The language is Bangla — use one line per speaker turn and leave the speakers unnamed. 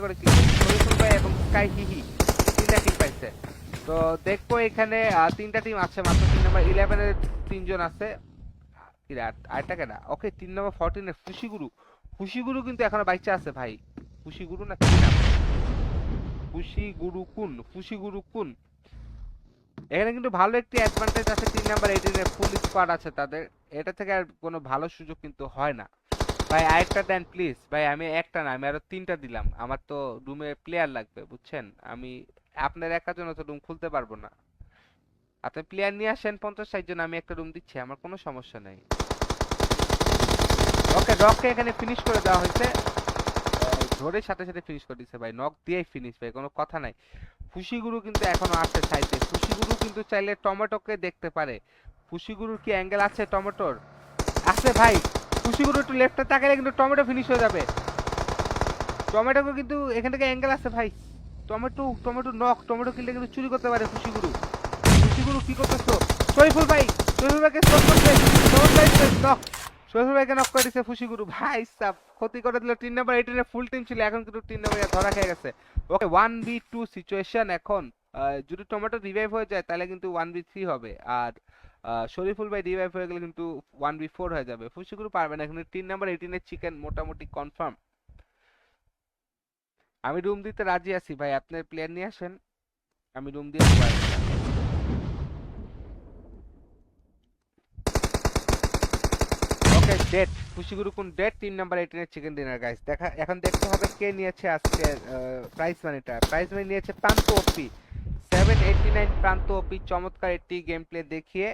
করে কি শরীফুল ভাই এবং স্কাই হিহি তিনটা টিম পাইছে। তো দেখবো এখানে তিনটা টিম আছে মাত্র। 3 নাম্বার 11 এর তিনজন আছে। কি রে আরেকটা কেনা? ওকে 3 নাম্বার 14 এর ফুশিগুরু। ফুশিগুরু কিন্তু এখনো বাইচা আছে ভাই। ফুশিগুরু না কি নাম? ফুশিগুরু কুন। এখানে কিন্তু ভালো একটি অ্যাডভান্টেজ আছে। 3 নাম্বার 18 এর ফুল স্কোয়াড আছে তাদের। এটা থেকে আর কোনো ভালো সুযোগ কিন্তু হয় না। ভাই আরেকটা দেন প্লিজ ভাই। আমি একটা না, আমি আরো তিনটা দিলাম। আমার তো রুমে প্লেয়ার লাগবে বুঝছেন। আমি আপনার একার জন্য তো রুম খুলতে পারবো না। আপনি প্লেয়ার নিয়ে আসেন 50-60 জন, আমি একটা রুম দিচ্ছি, আমার কোনো সমস্যা নাই। ওকে ডগকে এখানে ফিনিশ করে দেওয়া হয়েছে। ধরে সাথে সাথে ফিনিশ করে দিচ্ছে ভাই, নক দিয়েই ফিনিশ ভাই, কোনো কথা নাই। ফুশিগুরু কিন্তু এখনো আছে সাইডে। ফুশিগুরু কিন্তু চাইলে টমেটোকে দেখতে পারে। ফুশিগুরুর কি অ্যাঙ্গেল আছে টমেটোর? আছে ভাই। ফুশিগুরু একটু লেফটে তাকালে কিন্তু টমেটো ফিনিশ হয়ে যাবে। টমেটোকে কিন্তু এখান থেকে অ্যাঙ্গেল আছে ভাই। টমেটো নক, টমেটো কিলটা কিন্তু চুরি করতে পারে ফুশিগুরু। ফুশিগুরু কি করতেছো? শরীফুল ভাই, শরীফুল ভাইকে স্টপ করতে। শরীফুল ভাই নক, শরীফুল ভাইকে নক করে দিছে ফুশিগুরু ভাই। সাব ক্ষতি করে দিল। 3 নাম্বার 18 এর ফুল টিম ছিল, এখন কিন্তু 3 নাম্বার ধরা খেয়ে গেছে। ওকে 1v2 সিচুয়েশন এখন। যদি টমেটো রিভাইভ হয়ে যায় তাহলে কিন্তু 1v3 হবে। আর শরীফুল ভাই রিভাইভ হয়ে গেলে কিন্তু 1v4 হয়ে যাবে। ফুশিগুরু পারবে না। এখানে 3 নাম্বার 18 এর চিকেন মোটামুটি কনফার্ম। আমি রুম দিতে রাজি আছি ভাই, আপনার প্লেয়ার নিয়ে আসেন, আমি রুম দিয়ে দেবো একটা। ওকে ডেট, খুশিগুরু কোন ডেট। 3 নাম্বার 18 এর চিকেন ডিনার গাইস। এখন দেখতে হবে কে নিয়েছে আজকে প্রাইজ মানিটা। প্রাইজ মানি নিয়েছে প্রান্ত ওপি 789। প্রান্ত ওপি চমৎকার একটি গেম প্লে দেখিয়ে